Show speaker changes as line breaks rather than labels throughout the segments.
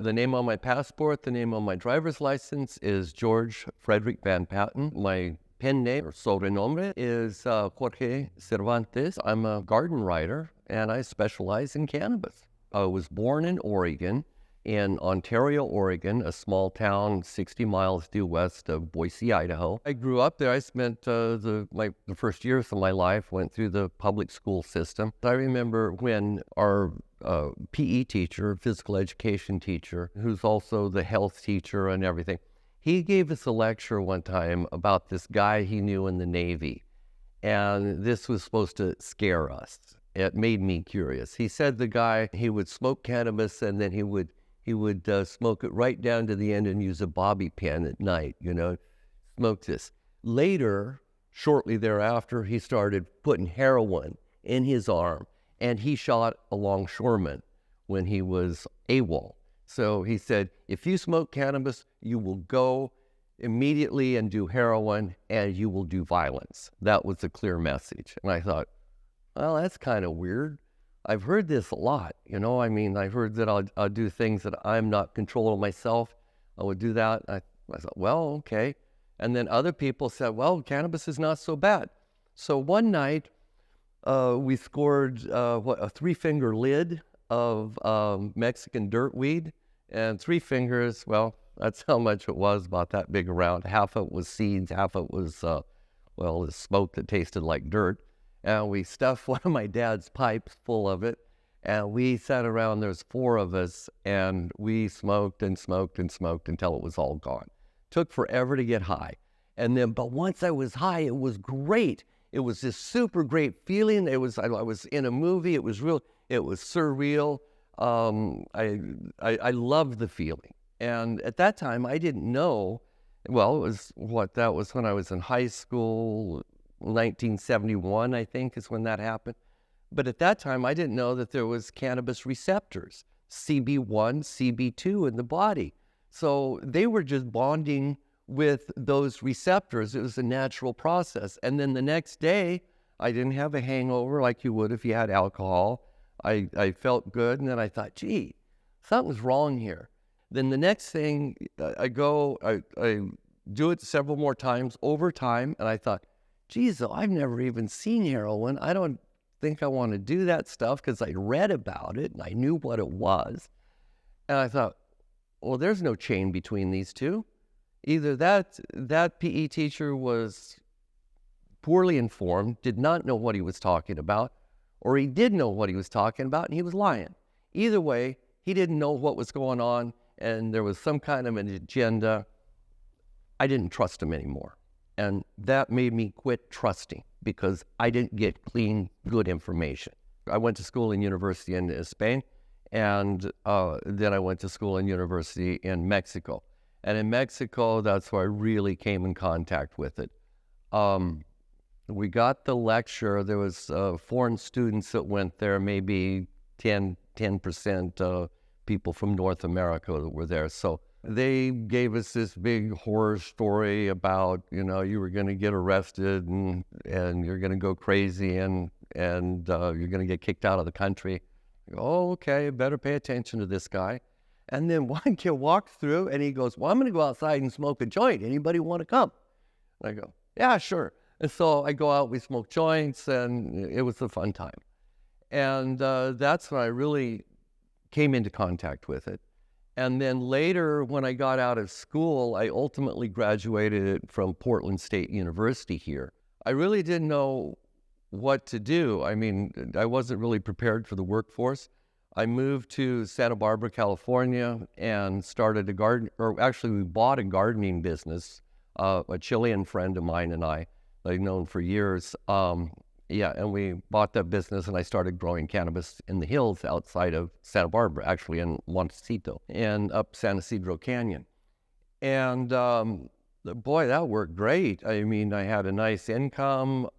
The name on my passport, the name on my driver's license is George Frederick Van Patten. My pen name or sobrenombre is Jorge Cervantes. I'm a garden writer and I specialize in cannabis. I was born in Oregon, in Ontario, Oregon, a small town 60 miles due west of Boise, Idaho. I grew up there. I spent the first years of my life, went through the public school system. I remember when our PE teacher, physical education teacher, who's also the health teacher and everything, he gave us a lecture one time about this guy he knew in the Navy. And this was supposed to scare us. It made me curious. He said the guy, he would smoke cannabis and then he would smoke it right down to the end and use a bobby pin at night, smoke this. Later, shortly thereafter, he started putting heroin in his arm and he shot a longshoreman when he was AWOL. So he said, if you smoke cannabis, you will go immediately and do heroin and you will do violence. That was a clear message. And I thought, well, that's kind of weird. I've heard this a lot, I've heard that I'll do things that I'm not controlling myself. I would do that. I thought, well, okay. And then other people said, well, cannabis is not so bad. So one night, we scored a 3-finger lid of Mexican dirtweed, and 3 fingers, well, that's how much it was, about that big around. Half of it was seeds, half of it was, the smoke that tasted like dirt. And we stuffed one of my dad's pipes full of it, and we sat around, there's 4 of us, and we smoked and smoked and smoked until it was all gone. Took forever to get high. But once I was high, it was great. It was this super great feeling. I was in a movie. It was real. It was surreal. I loved the feeling. And at that time, I didn't know. Well, that was when I was in high school. 1971, I think, is when that happened. But at that time, I didn't know that there was cannabis receptors, CB1, CB2 in the body. So they were just bonding with those receptors. It was a natural process. And then the next day, I didn't have a hangover like you would if you had alcohol. I felt good, and then I thought, gee, something's wrong here. Then the next thing, I do it several more times over time, and I thought, geez, I've never even seen heroin. I don't think I want to do that stuff because I read about it and I knew what it was. And I thought, well, there's no chain between these two. Either that PE teacher was poorly informed, did not know what he was talking about, or he did know what he was talking about and he was lying. Either way, he didn't know what was going on and there was some kind of an agenda. I didn't trust him anymore. And that made me quit trusting because I didn't get clean, good information. I went to school and university in Spain, and then I went to school and university in Mexico. And in Mexico, that's where I really came in contact with it. We got the lecture. There was foreign students that went there, maybe 10% people from North America that were there. So they gave us this big horror story about, you were going to get arrested and you're going to go crazy and you're going to get kicked out of the country. Oh, okay, better pay attention to this guy. And then one kid walked through and he goes, well, I'm going to go outside and smoke a joint. Anybody want to come? And I go, yeah, sure. And so I go out, we smoke joints, and it was a fun time. And that's when I really came into contact with it. And then later, when I got out of school, I ultimately graduated from Portland State University here. I really didn't know what to do. I mean, I wasn't really prepared for the workforce. I moved to Santa Barbara, California, and started we bought a gardening business. A Chilean friend of mine and I've known for years. And we bought that business and I started growing cannabis in the hills outside of Santa Barbara, actually in Montecito and up San Isidro Canyon. And boy, that worked great. I mean, I had a nice income.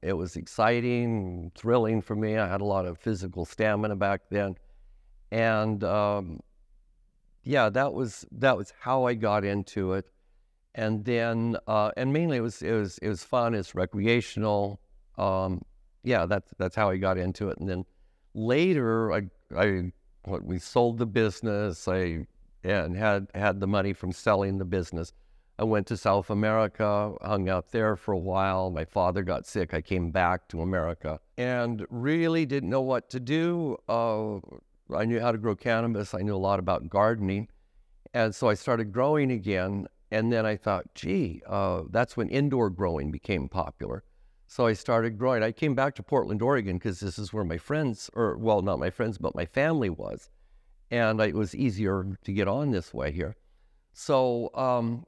It was exciting, thrilling for me. I had a lot of physical stamina back then. And that was how I got into it. And then, and mainly it was fun. It's recreational. That's how I got into it. And then later, I we sold the business. And had the money from selling the business. I went to South America, hung out there for a while. My father got sick. I came back to America and really didn't know what to do. I knew how to grow cannabis. I knew a lot about gardening. And so I started growing again. And then I thought, gee, that's when indoor growing became popular. So I started growing. I came back to Portland, Oregon, because this is where my friends, or well, not my friends, but my family was. And it was easier to get on this way here. So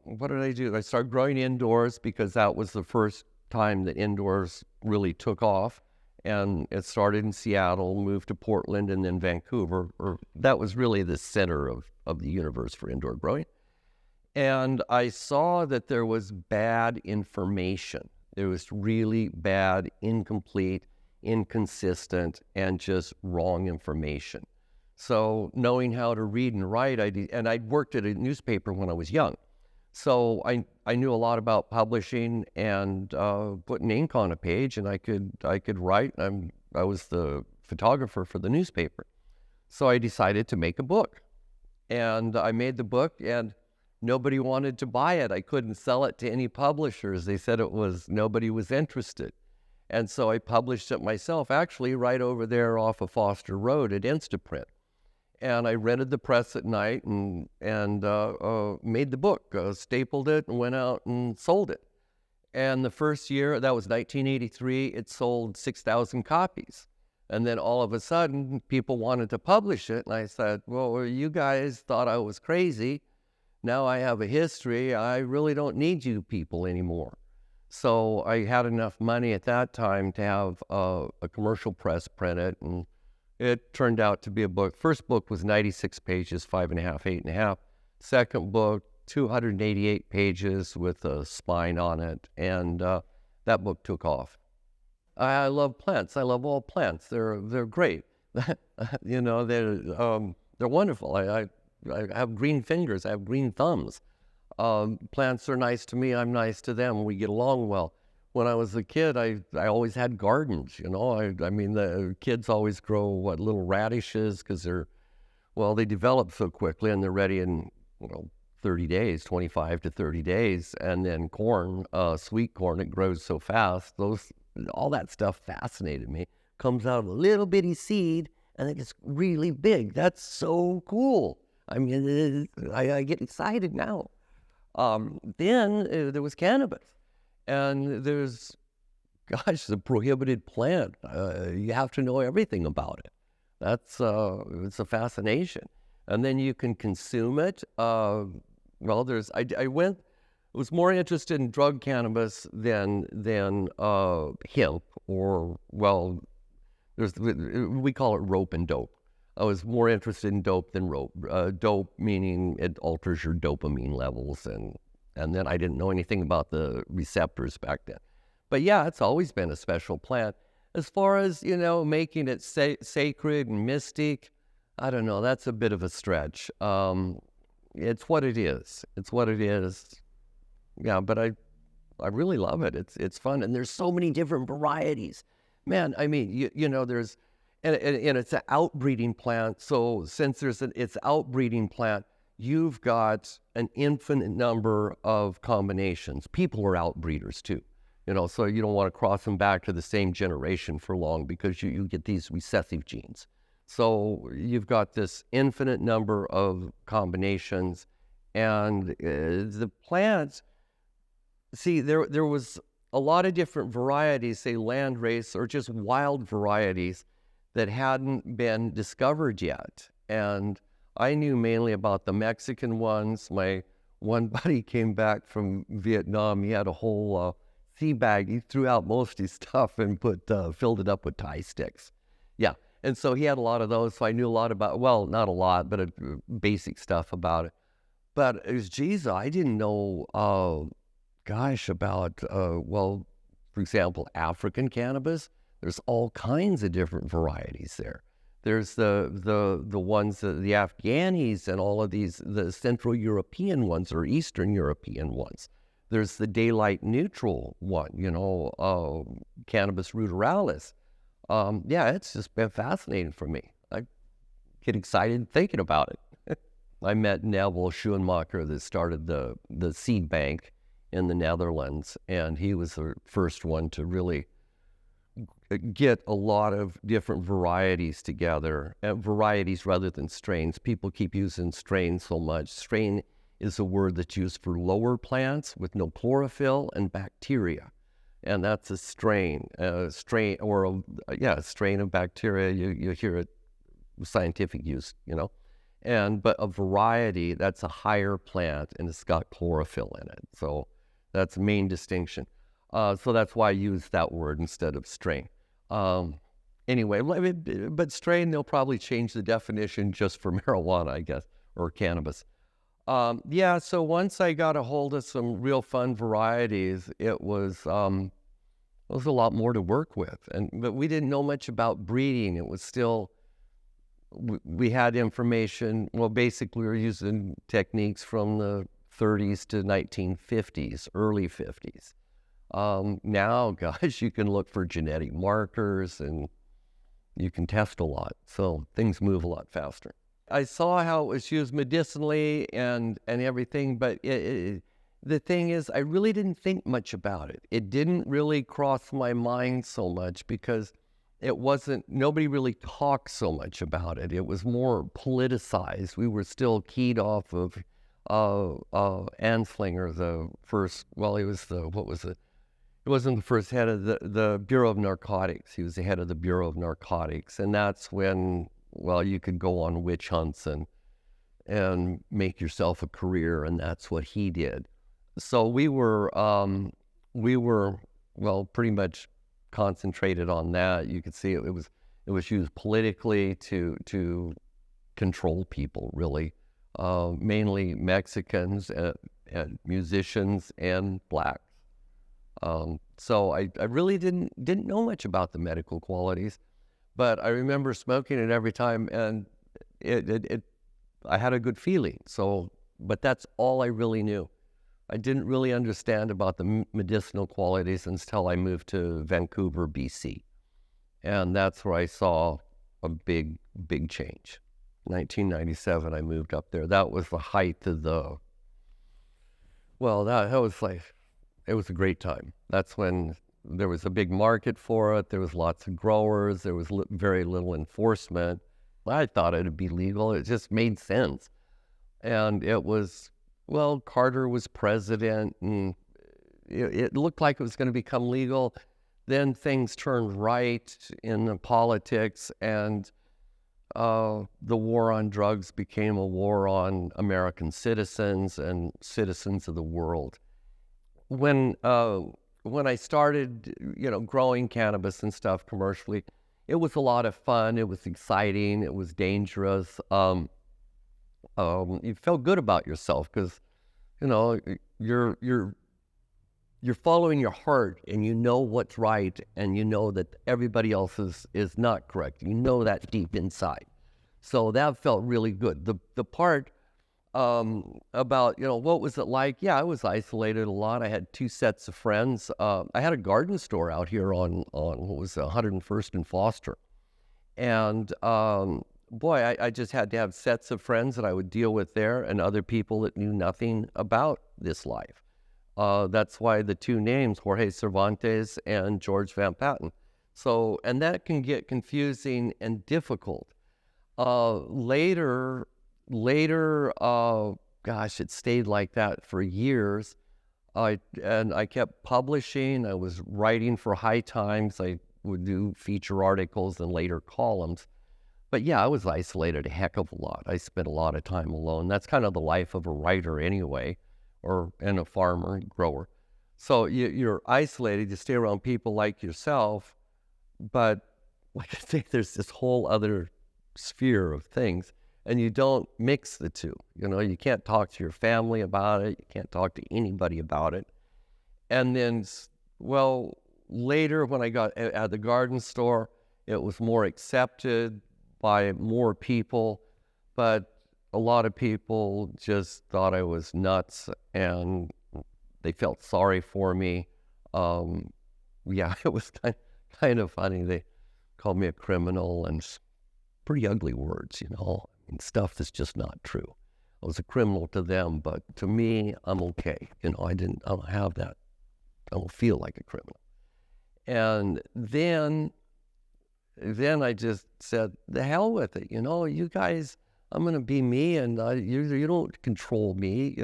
what did I do? I started growing indoors because that was the first time that indoors really took off. And it started in Seattle, moved to Portland, and then Vancouver. That was really the center of the universe for indoor growing. And I saw that there was bad information. There was really bad, incomplete, inconsistent, and just wrong information. So knowing how to read and write, and I'd worked at a newspaper when I was young. So I knew a lot about publishing and putting ink on a page, and I could write. I was the photographer for the newspaper. So I decided to make a book. And I made the book, and nobody wanted to buy it. I couldn't sell it to any publishers. They said nobody was interested. And so I published it myself, actually right over there off of Foster Road at Instaprint. And I rented the press at night and made the book, stapled it, and went out and sold it. And the first year, that was 1983, it sold 6,000 copies. And then all of a sudden, people wanted to publish it. And I said, well, you guys thought I was crazy. Now I have a history. I really don't need you people anymore. So I had enough money at that time to have a commercial press print it, and it turned out to be a book. First book was 96 pages, 5.5, 8.5. Second book, 288 pages with a spine on it, and that book took off. I love plants. I love all plants. They're great. You know, they're wonderful. I have green fingers. I have green thumbs. Plants are nice to me. I'm nice to them. We get along well. When I was a kid, I always had gardens, you know. I mean, the kids always grow, little radishes, because they develop so quickly, and they're ready in, 30 days, 25 to 30 days. And then corn, sweet corn, it grows so fast. All that stuff fascinated me. Comes out of a little bitty seed, and it gets really big. That's so cool. I mean, I get excited now. Then there was cannabis. And it's a prohibited plant. You have to know everything about it. It's a fascination. And then you can consume it. I was more interested in drug cannabis than hemp, we call it rope and dope. I was more interested in dope than rope. Dope meaning it alters your dopamine levels, and then I didn't know anything about the receptors back then. But yeah, it's always been a special plant. As far as, making it sacred and mystic, I don't know, that's a bit of a stretch. It's what it is. It's what it is. Yeah, but I really love it. It's fun, and there's so many different varieties. Man, I mean, there's, and it's an outbreeding plant. So since it's outbreeding plant, you've got an infinite number of combinations. People are outbreeders too, so you don't want to cross them back to the same generation for long, because you get these recessive genes. So you've got this infinite number of combinations, and the plants, see, there was a lot of different varieties, say landrace or just wild varieties that hadn't been discovered yet. And I knew mainly about the Mexican ones. My one buddy came back from Vietnam. He had a whole sea bag. He threw out most of his stuff and filled it up with Thai sticks. Yeah, and so he had a lot of those. So I knew a lot about, not a lot, but basic stuff about it. But it was, I didn't know, about, for example, African cannabis. There's all kinds of different varieties there. There's the ones, the Afghanis and all of these, the Central European ones or Eastern European ones. There's the daylight neutral one, Cannabis ruderalis. It's just been fascinating for me. I get excited thinking about it. I met Neville Schoenmaker that started the seed bank in the Netherlands, and he was the first one to really get a lot of different varieties together, varieties rather than strains. People keep using strain so much. Strain is a word that's used for lower plants with no chlorophyll and bacteria. And that's a strain, a strain of bacteria. You hear it scientific use, but a variety, that's a higher plant and it's got chlorophyll in it. So that's the main distinction. So that's why I use that word instead of strain. Anyway, but strain, they'll probably change the definition just for marijuana, I guess, or cannabis. So once I got a hold of some real fun varieties, it was a lot more to work with. But we didn't know much about breeding. It was still, we had information. Well, basically we were using techniques from the 30s to 1950s, early 50s. Now, gosh, you can look for genetic markers and you can test a lot. So things move a lot faster. I saw how it was used medicinally and everything, but the thing is, I really didn't think much about it. It didn't really cross my mind so much because nobody really talked so much about it. It was more politicized. We were still keyed off of Anslinger, the first, It wasn't the first head of the Bureau of Narcotics. He was the head of the Bureau of Narcotics. And that's when, you could go on witch hunts and make yourself a career, and that's what he did. So we were pretty much concentrated on that. You could see it was used politically to control people, really, mainly Mexicans and musicians and blacks. So I really didn't know much about the medical qualities, but I remember smoking it every time, and I had a good feeling. So, but that's all I really knew. I didn't really understand about the medicinal qualities until I moved to Vancouver, BC. And that's where I saw a big change. 1997, I moved up there. That was the height of that was like, it was a great time. That's when there was a big market for it. There was lots of growers. There was very little enforcement. I thought it'd be legal. It just made sense. And it was, Carter was president, and it looked like it was going to become legal. Then things turned right in the politics, and the war on drugs became a war on American citizens and citizens of the world. When I started, growing cannabis and stuff commercially, it was a lot of fun. It was exciting. It was dangerous. You felt good about yourself because, you're following your heart, and you know what's right, and you know that everybody else is not correct. You know that deep inside. So that felt really good. The part about, what was it like? Yeah, I was isolated a lot. I had 2 sets of friends. I had a garden store out here on what was 101st and Foster. And I just had to have sets of friends that I would deal with there and other people that knew nothing about this life. That's why the 2 names, Jorge Cervantes and George Van Patten. So, and that can get confusing and difficult. Later, it stayed like that for years. I kept publishing. I was writing for High Times. I would do feature articles and later columns. But yeah, I was isolated a heck of a lot. I spent a lot of time alone. That's kind of the life of a writer anyway, and a farmer, grower. So you're isolated. You stay around people like yourself. But like I say, there's this whole other sphere of things. And you don't mix the two. You can't talk to your family about it. You can't talk to anybody about it. And then, later when I got at the garden store, it was more accepted by more people. But a lot of people just thought I was nuts, and they felt sorry for me. It was kind of funny. They called me a criminal and pretty ugly words, and stuff that's just not true. I was a criminal to them, but to me, I'm okay. I don't have that. I don't feel like a criminal. And then I just said, the hell with it. You guys, I'm going to be me, and you don't control me.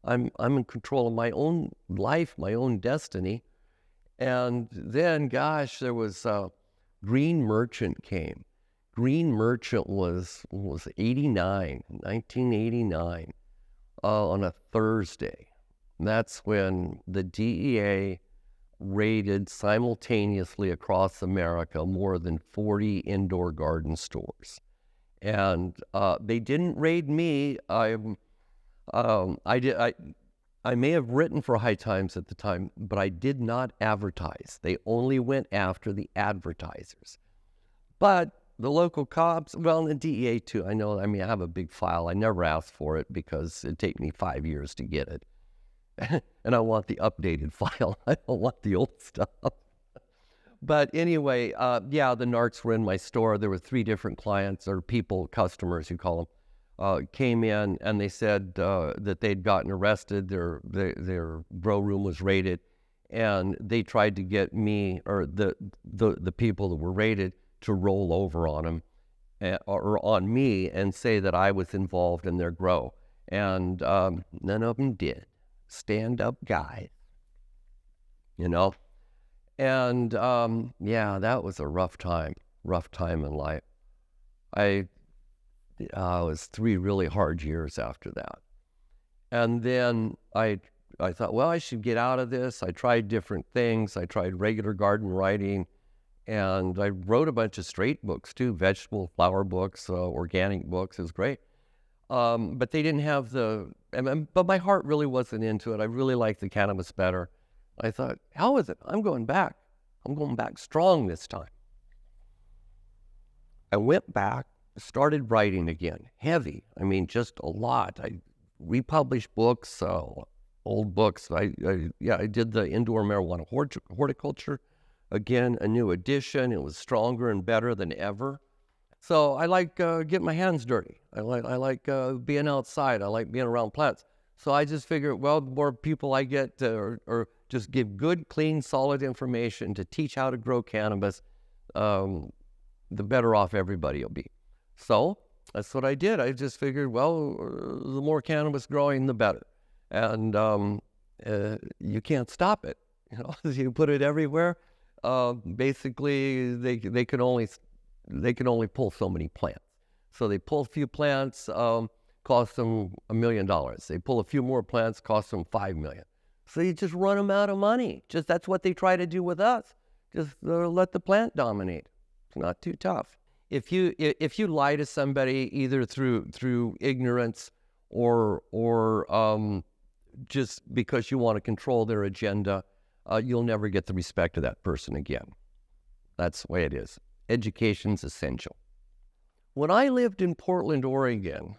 I'm in control of my own life, my own destiny. And then, gosh, there was Green Merchant came. Green Merchant was 1989, on a Thursday. That's when the DEA raided simultaneously across America more than 40 indoor garden stores. And they didn't raid me. I may have written for High Times at the time, but I did not advertise. They only went after the advertisers. But the local cops, well, and the DEA too, I have a big file. I never asked for it because it'd take me 5 years to get it. And I want the updated file. I don't want the old stuff. But anyway, the narcs were in my store. There were 3 different clients, or people, customers, you call them, came in, and they said that they'd gotten arrested. Their grow room was raided, and they tried to get me, or the people that were raided, to roll over on them, or on me, and say that I was involved in their grow. And none of them did. Stand-up guys, And that was a rough time in life. It was 3 really hard years after that. And then I thought, well, I should get out of this. I tried different things. I tried regular garden writing, and I wrote a bunch of straight books too, vegetable, flower books, organic books. It was great. But they didn't have but my heart really wasn't into it. I really liked the cannabis better. I thought, hell with it. I'm going back. I'm going back strong this time. I went back, started writing again, heavy. Just a lot. I republished books, old books. I did the indoor marijuana horticulture. Again, a new edition. It was stronger and better than ever. So I like getting my hands dirty. I like being outside. I like being around plants. So I just figured, well, the more people I get or just give good, clean, solid information to teach how to grow cannabis, the better off everybody will be. So that's what I did. I just figured, well, the more cannabis growing, the better. And you can't stop it. You put it everywhere. Basically, they can only pull so many plants. So they pull a few plants, cost them $1 million. They pull a few more plants, cost them $5 million. So you just run them out of money. That's what they try to do with us. Just let the plant dominate. It's not too tough. If you lie to somebody either through ignorance or just because you want to control their agenda, you'll never get the respect of that person again. That's the way it is. Education's essential. When I lived in Portland, Oregon,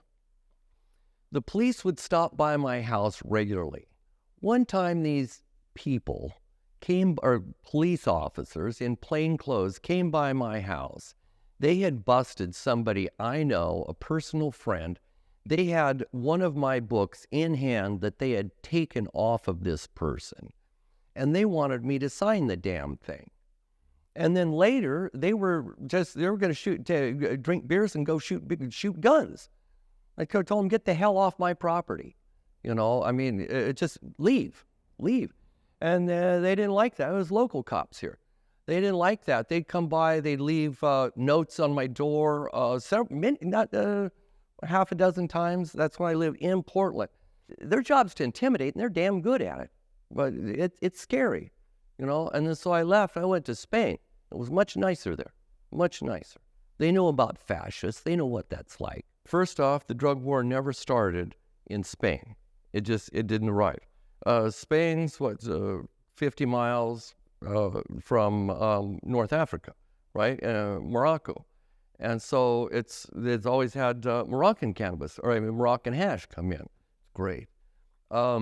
the police would stop by my house regularly. One time these people police officers in plain clothes came by my house. They had busted somebody I know, a personal friend. They had one of my books in hand that they had taken off of this person, and they wanted me to sign the damn thing. And then later, they were going to drink beers and go shoot guns. I told them, get the hell off my property. Just leave. And they didn't like that. It was local cops here. They didn't like that. They'd come by, they'd leave notes on my door, half a dozen times. That's when I lived in Portland. Their job's to intimidate, and they're damn good at it. But it's scary. And then so I left. I went to Spain. It was much nicer there, much nicer. They know about fascists. They know what that's like. First off, the drug war never started in Spain. It didn't arrive. Spain's 50 miles from North Africa, right? Morocco. And so it's always had Moroccan cannabis, Moroccan hash come in. It's great. But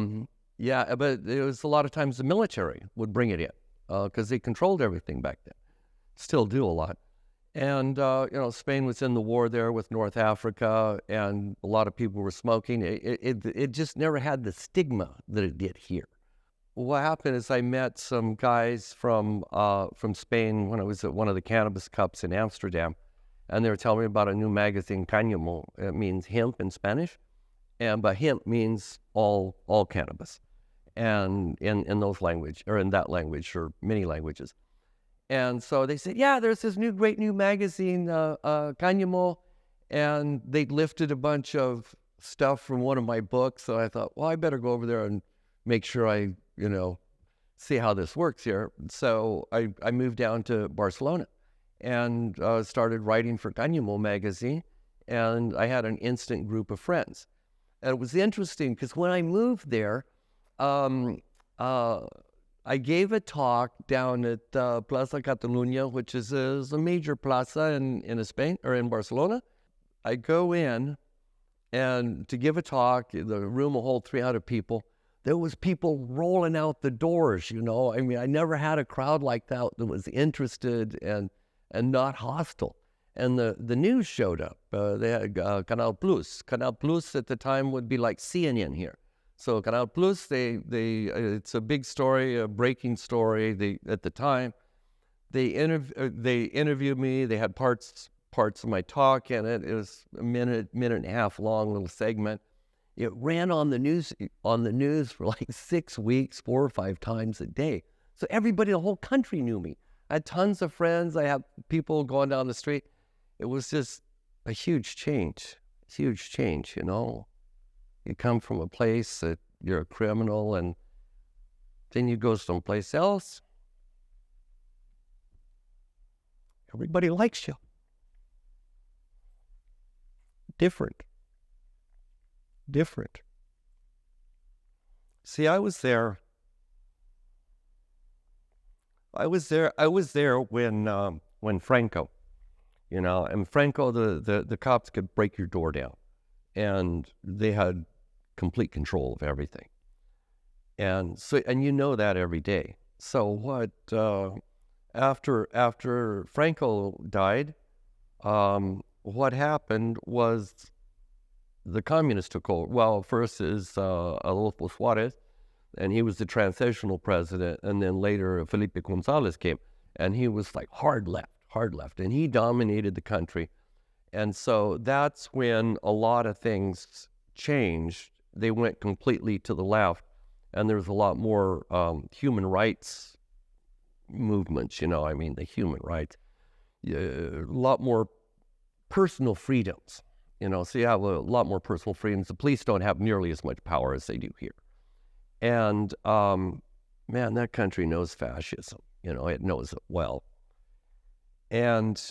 it was a lot of times the military would bring it in because they controlled everything back then. Still do a lot. And, Spain was in the war there with North Africa, and a lot of people were smoking. It just never had the stigma that it did here. What happened is I met some guys from Spain when I was at one of the Cannabis Cups in Amsterdam, and they were telling me about a new magazine, Cáñamo. It means hemp in Spanish, but hemp means all cannabis, and in those language, or in that language, or many languages. And so they said, yeah, there's this great new magazine, Cáñamo, and they lifted a bunch of stuff from one of my books. So I thought, well, I better go over there and make sure I, see how this works here. So I moved down to Barcelona and started writing for Cáñamo magazine, and I had an instant group of friends. And it was interesting because when I moved there, I gave a talk down at Plaza Catalunya, which is a major plaza in Spain, or in Barcelona. I go in, and to give a talk, the room will hold 300 people. There was people rolling out the doors, I mean, I never had a crowd like that was interested and not hostile. And the news showed up. They had Canal Plus. Canal Plus at the time would be like CNN here. So Canal Plus, it's a big story, a breaking story. At the time, they interviewed me. They had parts of my talk in it. It was a minute and a half long little segment. It ran on the news for like 6 weeks, 4 or 5 times a day. So everybody in the whole country knew me. I had tons of friends. I had people going down the street. It was just a huge change. You come from a place that you're a criminal, and then you go someplace else. Everybody likes you. Different. See, I was there when Franco, and Franco, the cops could break your door down, and they had complete control of everything. And so, that every day. So what, after Franco died, what happened was the communists took over. Well, first is Adolfo Suarez, and he was the transitional president, and then later Felipe González came, and he was like hard left, and he dominated the country. And so that's when a lot of things changed. They went completely to the left, and there's a lot more human rights movements, the human rights, a lot more personal freedoms, so you have a lot more personal freedoms. The police don't have nearly as much power as they do here. And, man, that country knows fascism, it knows it well. And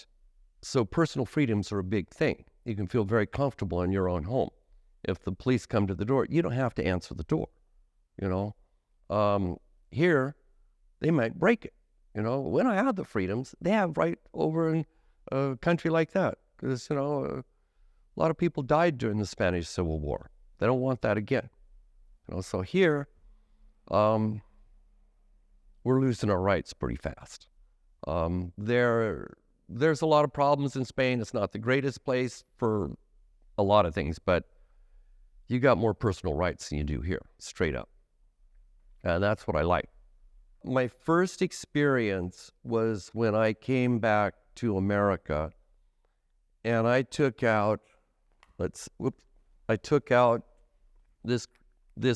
so personal freedoms are a big thing. You can feel very comfortable in your own home. If the police come to the door, you don't have to answer the door, Here, they might break it, When I have the freedoms, they have right over in a country like that. Because, a lot of people died during the Spanish Civil War. They don't want that again. So here, we're losing our rights pretty fast. There's a lot of problems in Spain. It's not the greatest place for a lot of things, but you got more personal rights than you do here, straight up. And that's what I like. My first experience was when I came back to America, and I took out, this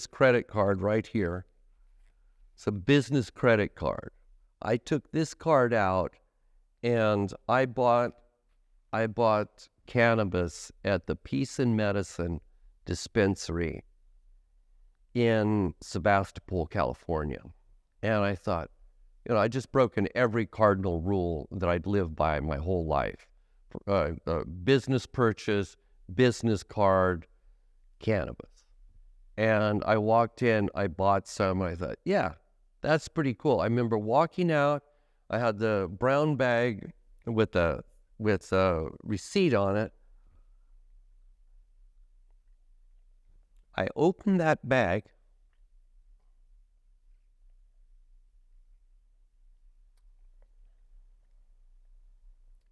credit card right here. It's a business credit card. I took this card out, and I bought cannabis at the Peace and Medicine dispensary in Sebastopol, California. And I thought, I just broken every cardinal rule that I'd lived by my whole life. Business purchase, business card, cannabis. And I walked in, I bought some, and I thought, yeah, that's pretty cool. I remember walking out, I had the brown bag with a receipt on it. I opened that bag,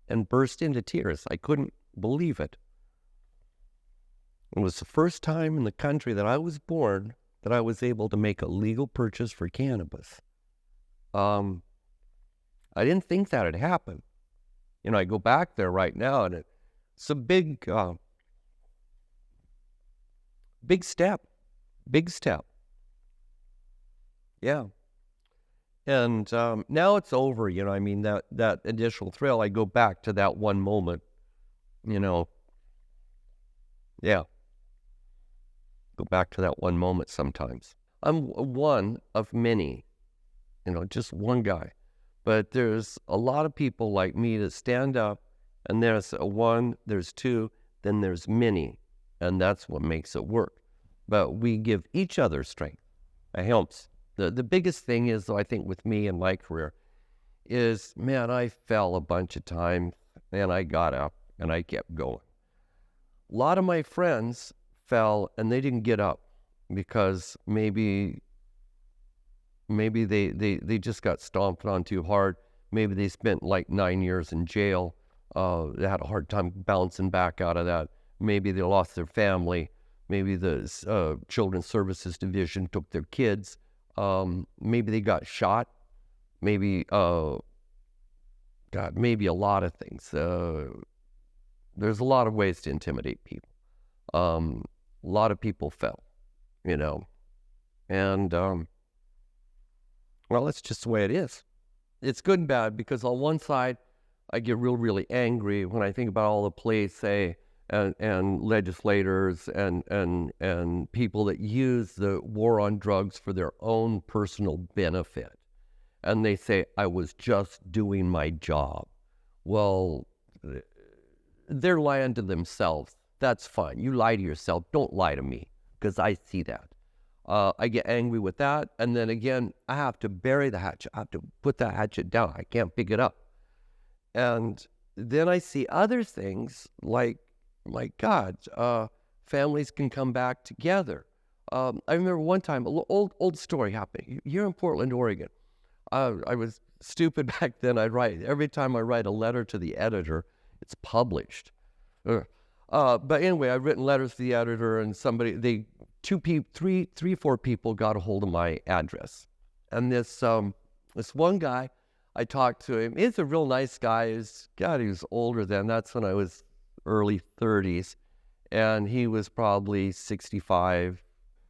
and burst into tears. I couldn't believe it. It was the first time in the country that I was born that I was able to make a legal purchase for cannabis. I didn't think that had happened. I go back there right now, and it's a big step. Big step. Yeah. And now it's over, that initial thrill. I go back to that one moment, yeah. Go back to that one moment sometimes. I'm one of many, just one guy. But there's a lot of people like me that stand up, and there's one, there's two, then there's many. And that's what makes it work. But we give each other strength. It helps. The biggest thing is, though, I think with me and my career is, man, I fell a bunch of times, and I got up, and I kept going. A lot of my friends fell, and they didn't get up because maybe they just got stomped on too hard. Maybe they spent like 9 years in jail. They had a hard time bouncing back out of that. Maybe they lost their family. Maybe the Children's Services Division took their kids. Maybe they got shot. Maybe, maybe a lot of things. There's a lot of ways to intimidate people. A lot of people fell, and, well, it's just the way it is. It's good and bad, because on one side, I get really angry when I think about all the police, and legislators and people that use the war on drugs for their own personal benefit. And they say, I was just doing my job. Well, they're lying to themselves. That's fine. You lie to yourself. Don't lie to me, because I see that. I get angry with that. And then again, I have to bury the hatchet. I have to put that hatchet down. I can't pick it up. And then I see other things like, my God, families can come back together. I remember one time, an old story happened here in Portland, Oregon. I was stupid back then. Every time I write a letter to the editor, it's published. But anyway, I've written letters to the editor, and four people got a hold of my address. And this one guy, I talked to him. He's a real nice guy. He was older then. That's when I was early 30s. And he was probably 65.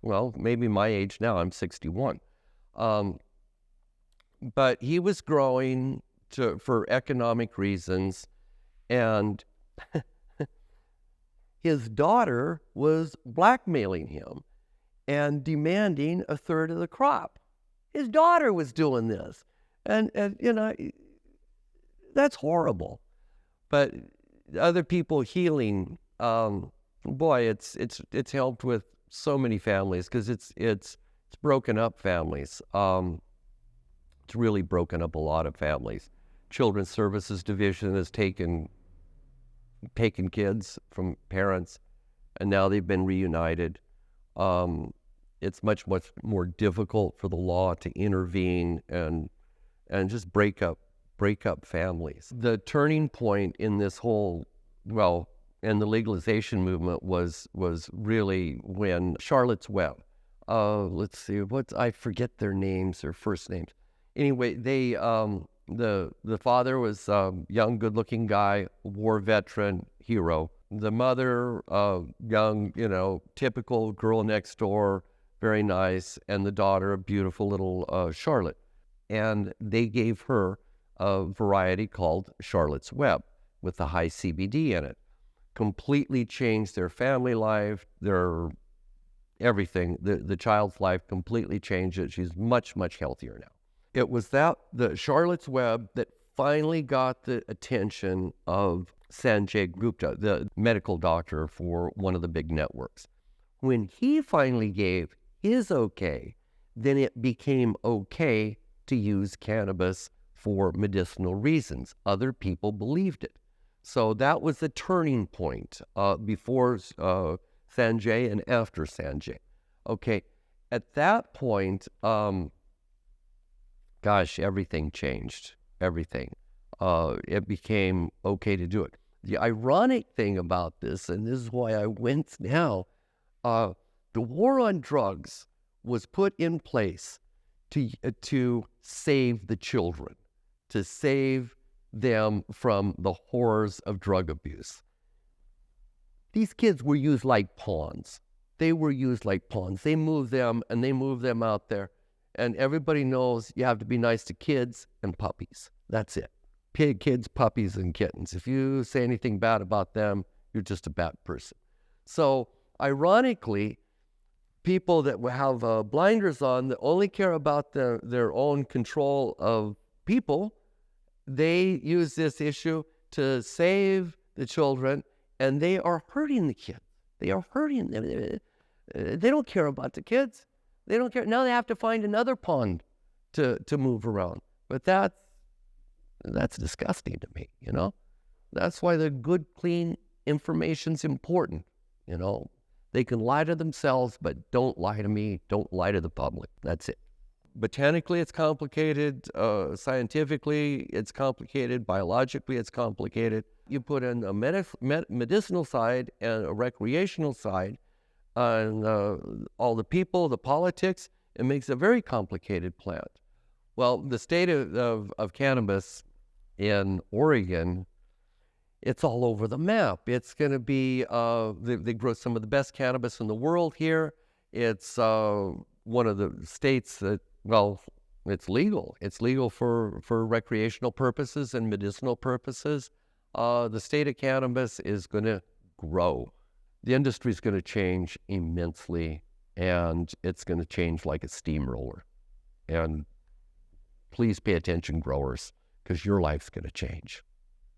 Well, maybe my age now. I'm 61. But he was growing for economic reasons. And his daughter was blackmailing him and demanding a third of the crop. His daughter was doing this. And that's horrible. But other people healing, boy, it's helped with so many families, because it's broken up families. It's really broken up a lot of families. Children's Services Division has taken kids from parents, and now they've been reunited. It's much more difficult for the law to intervene and just break up families. The turning point in this whole, in the legalization movement was really when Charlotte's Web. Let's see, I forget their names, their first names. Anyway, they the father was a young, good-looking guy, war veteran, hero. The mother, young, typical girl next door, very nice, and the daughter, a beautiful little Charlotte. And they gave her a variety called Charlotte's Web with the high CBD in it. Completely changed their family life, their everything. The child's life completely changed it. She's much, much healthier now. It was the Charlotte's Web that finally got the attention of Sanjay Gupta, the medical doctor for one of the big networks. When he finally gave his okay, then it became okay to use cannabis for medicinal reasons. Other people believed it. So that was the turning point before Sanjay and after Sanjay. Okay, at that point, everything changed. Everything. it became okay to do it. The ironic thing about this, and this is why I went now, the war on drugs was put in place to save the children, to save them from the horrors of drug abuse. These kids were used like pawns. They were used like pawns. They moved them, and they moved them out there. And everybody knows you have to be nice to kids and puppies. That's it. Kids, puppies, and kittens. If you say anything bad about them, you're just a bad person. So, ironically, people that have blinders on, that only care about their own control of people, they use this issue to save the children, and they are hurting the kids. They are hurting them. They don't care about the kids. They don't care. Now they have to find another pond to move around. But that's disgusting to me, you know? That's why the good, clean information's important, you know? They can lie to themselves, but don't lie to me. Don't lie to the public. That's it. Botanically, it's complicated. Scientifically, it's complicated. Biologically, it's complicated. You put in a medicinal side and a recreational side, and all the people, the politics, it makes a very complicated plant. Well, the state of cannabis in Oregon, it's all over the map. It's going to be, they grow some of the best cannabis in the world here. It's one of the states that, well, it's legal. It's legal for recreational purposes and medicinal purposes. The state of cannabis is going to grow. The industry is going to change immensely, and it's going to change like a steamroller. And please pay attention, growers, because your life's going to change.